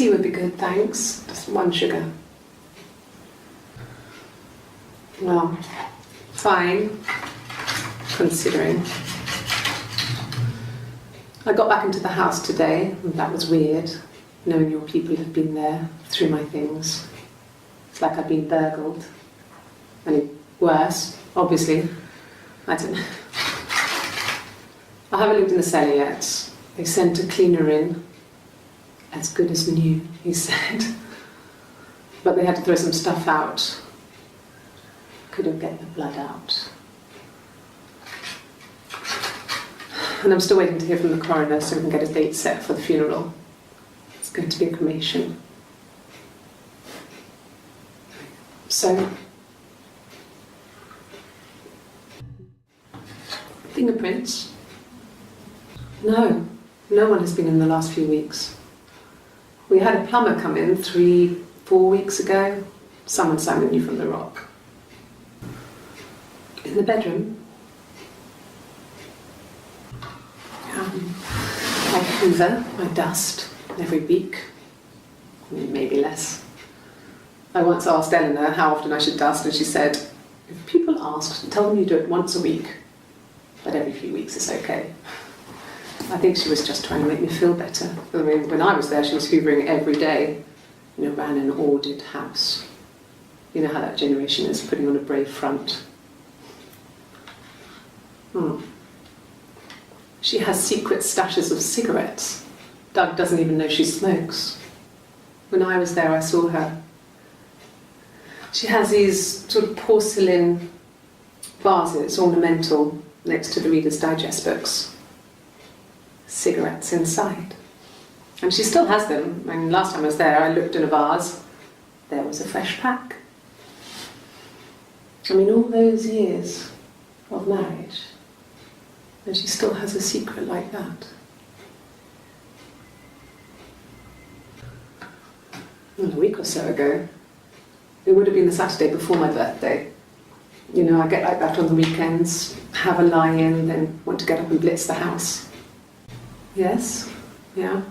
tea would be good, thanks. Just 1 sugar. Well, fine, considering. I got back into the house today, and that was weird, knowing your people have been there through my things. It's like I've been burgled. I mean, worse, obviously. I don't know. I haven't lived in the cellar yet. They sent a cleaner in. As good as new, he said. But they had to throw some stuff out. Couldn't get the blood out. And I'm still waiting to hear from the coroner so we can get a date set for the funeral. It's going to be a cremation. So, fingerprints? No, no one has been in the last few weeks. We had a plumber come in 3-4 weeks ago. Someone summoned you from the rock. In the bedroom, I hoover, I dust every week, maybe less. I once asked Eleanor how often I should dust, and she said, if people ask, tell them you do it once a week, but every few weeks is okay. I think she was just trying to make me feel better. I mean, when I was there, she was hoovering every day, ran an ordered house. You know how that generation is, putting on a brave front. She has secret stashes of cigarettes. Doug doesn't even know she smokes. When I was there, I saw her. She has these sort of porcelain vases, ornamental, next to the Reader's Digest books. Cigarettes inside. And she still has them. I mean, last time I was there, I looked in a vase. There was a fresh pack. I mean, all those years of marriage, and she still has a secret like that. Well, a week or so ago, it would have been the Saturday before my birthday. I get like that on the weekends, have a lie-in, then want to get up and blitz the house. Yes, yeah.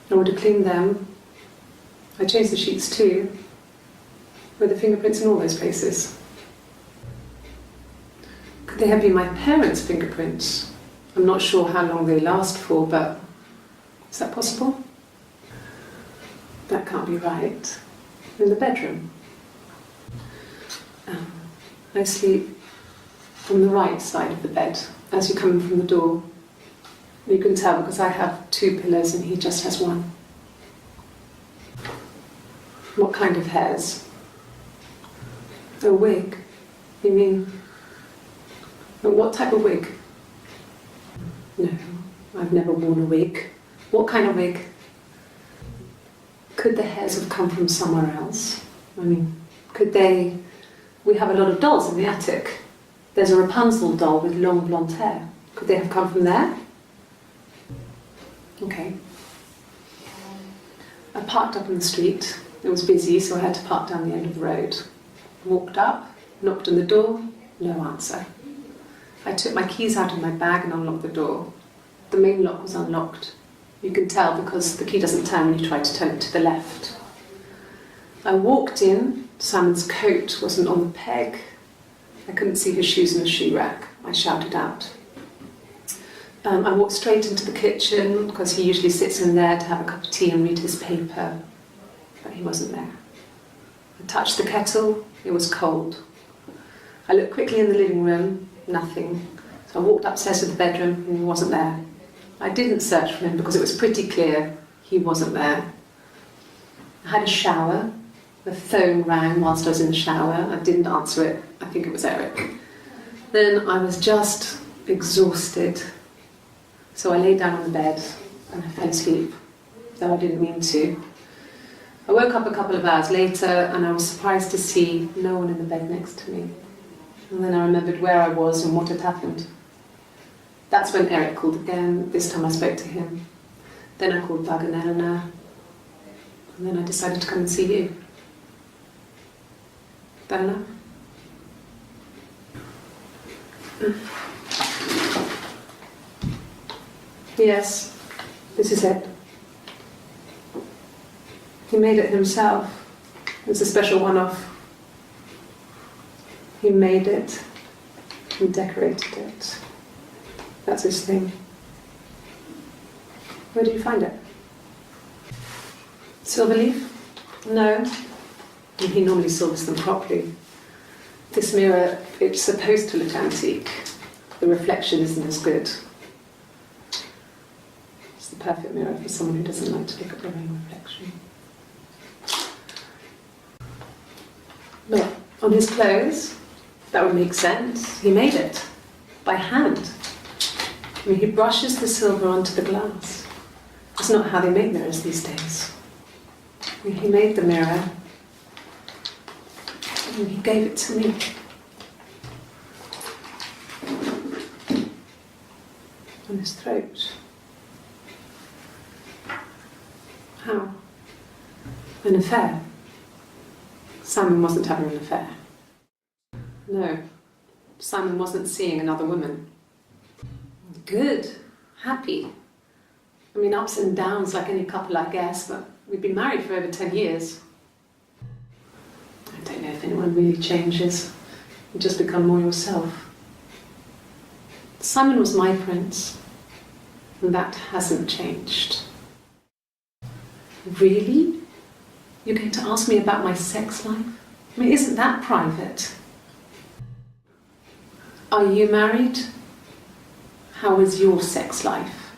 I would have cleaned them. I changed the sheets too, with the fingerprints in all those places. Could they have been my parents' fingerprints? I'm not sure how long they last for, but is that possible? That can't be right. In the bedroom. I sleep on the right side of the bed as you come in from the door. You can tell because I have 2 pillows and he just has 1. What kind of hairs? A wig? You mean... What type of wig? No, I've never worn a wig. What kind of wig? Could the hairs have come from somewhere else? I mean, could they... We have a lot of dolls in the attic. There's a Rapunzel doll with long blonde hair. Could they have come from there? Okay. I parked up on the street. It was busy, so I had to park down the end of the road. Walked up, knocked on the door, no answer. I took my keys out of my bag and unlocked the door. The main lock was unlocked. You can tell because the key doesn't turn when you try to turn it to the left. I walked in. Simon's coat wasn't on the peg. I couldn't see his shoes in the shoe rack. I shouted out. I walked straight into the kitchen because he usually sits in there to have a cup of tea and read his paper. But he wasn't there. I touched the kettle. It was cold. I looked quickly in the living room. Nothing. So I walked upstairs to the bedroom and he wasn't there. I didn't search for him because it was pretty clear he wasn't there. I had a shower. The phone rang whilst I was in the shower. I didn't answer it. I think it was Eric. Then I was just exhausted. So I lay down on the bed and I fell asleep, though I didn't mean to. I woke up a couple of hours later and I was surprised to see no one in the bed next to me. And then I remembered where I was and what had happened. That's when Eric called again. This time I spoke to him. Then I called Doug and Eleanor. And then I decided to come and see you. Eleanor? Yes, this is it. He made it himself. It was a special one-off. He made it and decorated it. That's his thing. Where did you find it? Silver leaf? No. And he normally silvers them properly. This mirror, it's supposed to look antique. The reflection isn't as good. It's the perfect mirror for someone who doesn't like to look at their own reflection. Look, on his clothes, that would make sense. He made it by hand. I mean, he brushes the silver onto the glass. It's not how they make mirrors these days. I mean, he made the mirror and he gave it to me. On his throat. How? An affair. Simon wasn't having an affair. No, Simon wasn't seeing another woman. Good, happy. I mean, ups and downs like any couple, I guess, but we'd been married for over 10 years. I don't know if anyone really changes. You just become more yourself. Simon was my prince, and that hasn't changed. Really? You're going to ask me about my sex life? I mean, isn't that private? Are you married? How is your sex life?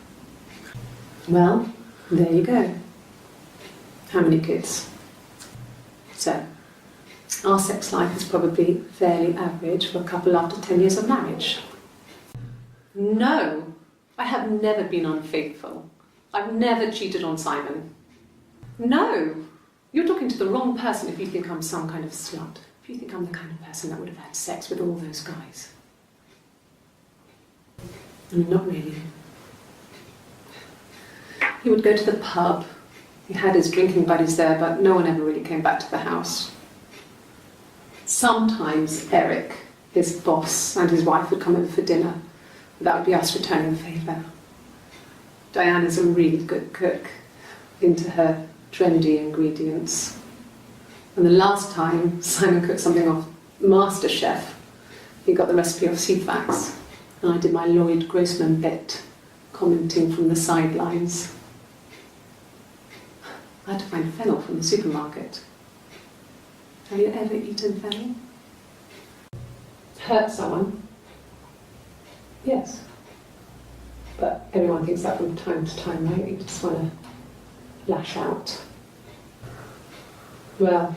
Well, there you go. How many kids? So, our sex life is probably fairly average for a couple after 10 years of marriage. No, I have never been unfaithful. I've never cheated on Simon. No, you're talking to the wrong person if you think I'm some kind of slut. If you think I'm the kind of person that would have had sex with all those guys. I mean, not really. He would go to the pub. He had his drinking buddies there, but no one ever really came back to the house. Sometimes Eric, his boss, and his wife would come over for dinner. That would be us returning the favour. Diana's a really good cook, into her trendy ingredients. And the last time Simon cooked something off MasterChef, he got the recipe off Ceefax, and I did my Lloyd Grossman bit, commenting from the sidelines. I had to find fennel from the supermarket. Have you ever eaten fennel? Hurt someone? Yes. But everyone thinks that from time to time, right? You just want to lash out. Well,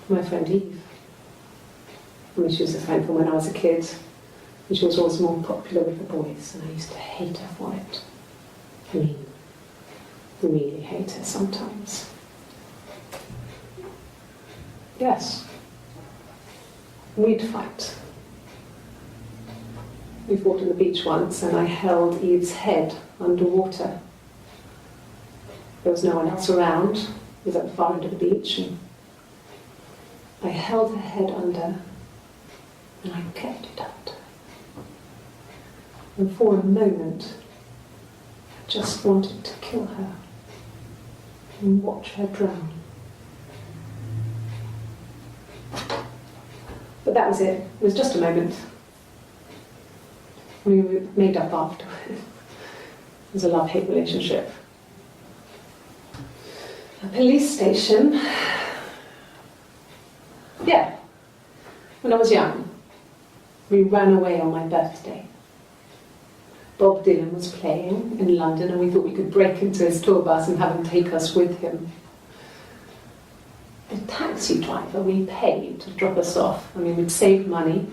my friend Eve. I mean, she was a friend from when I was a kid. And she was always more popular with the boys, and I used to hate her for it. I mean, really hate her sometimes. Yes. We'd fight. We fought on the beach once, and I held Eve's head underwater. There was no one else around. It was at the far end of the beach, and I held her head under, and I kept it under. And for a moment, I just wanted to kill her and watch her drown. But that was it. It was just a moment. We were made up afterwards. It was a love-hate relationship. A police station. Yeah. When I was young, we ran away on my birthday. Bob Dylan was playing in London, and we thought we could break into his tour bus and have him take us with him. The taxi driver we paid to drop us off, I mean, we'd saved money,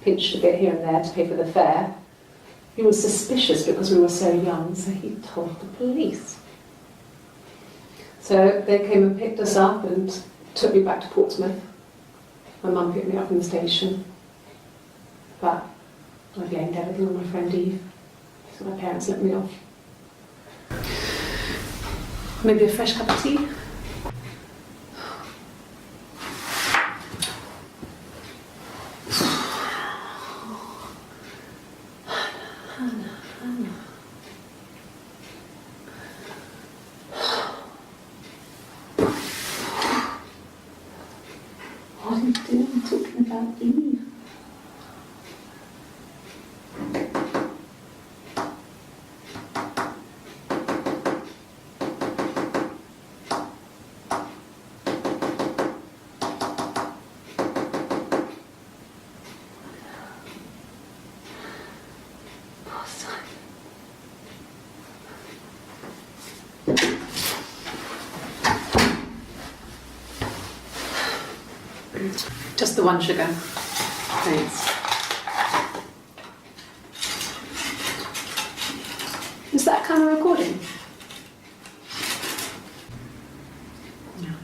pinched a bit here and there to pay for the fare. He was suspicious because we were so young, so he told the police. So they came and picked us up and took me back to Portsmouth. My mum picked me up from the station. But I blamed everything on my friend Eve. So my parents let me off. Maybe a fresh cup of tea? What are you doing talking about Eve? Just the one sugar. Thanks. Is that camera recording?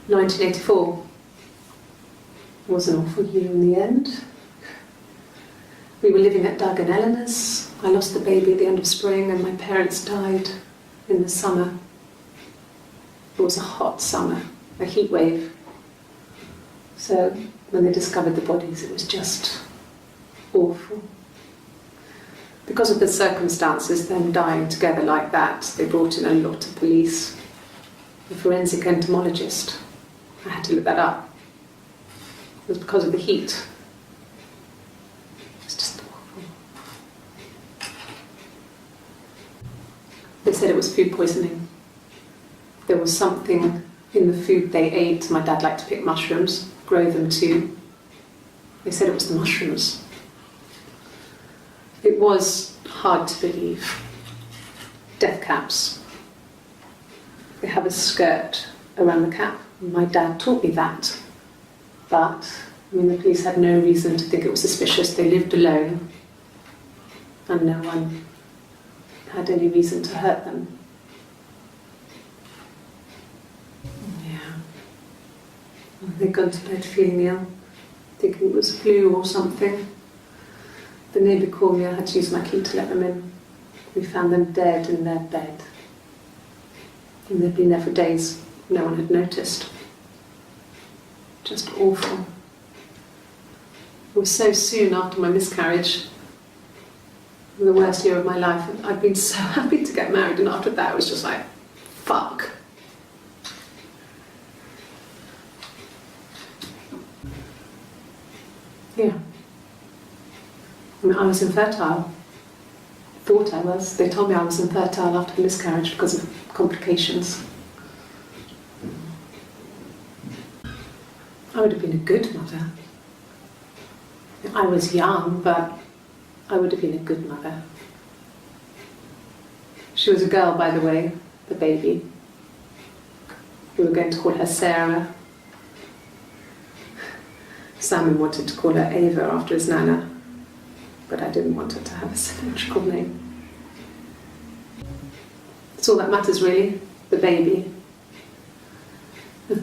1984 was an awful year in the end. We were living at Doug and Eleanor's. I lost the baby at the end of spring and my parents died in the summer. It was a hot summer, a heat wave. So when they discovered the bodies, it was just awful. Because of the circumstances, them dying together like that, they brought in a lot of police. A forensic entomologist. I had to look that up. It was because of the heat. It was just awful. They said it was food poisoning. There was something in the food they ate. My dad liked to pick mushrooms, grow them too. They said it was the mushrooms. It was hard to believe. Death caps. They have a skirt around the cap. My dad taught me that. But, the police had no reason to think it was suspicious. They lived alone. And no one had any reason to hurt them. They'd gone to bed feeling ill, thinking it was flu or something. The neighbour called me, I had to use my key to let them in. We found them dead in their bed. And they'd been there for days, no one had noticed. Just awful. It was so soon after my miscarriage, the worst year of my life. I'd been so happy to get married, and after that it was just like, fuck. Yeah. I was infertile. Thought I was. They told me I was infertile after the miscarriage because of complications. I would have been a good mother. I was young, but I would have been a good mother. She was a girl, by the way, the baby. We were going to call her Sarah. Simon wanted to call her Ava after his nana, but I didn't want her to have a symmetrical name. That's all that matters, really, the baby.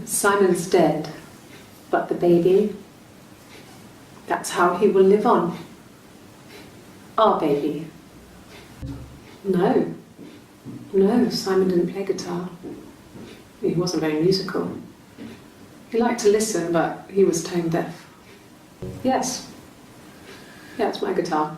Simon's dead, but the baby, that's how he will live on. Our baby. No, Simon didn't play guitar. He wasn't very musical. He liked to listen, but he was tone deaf. Yes. Yeah, it's my guitar.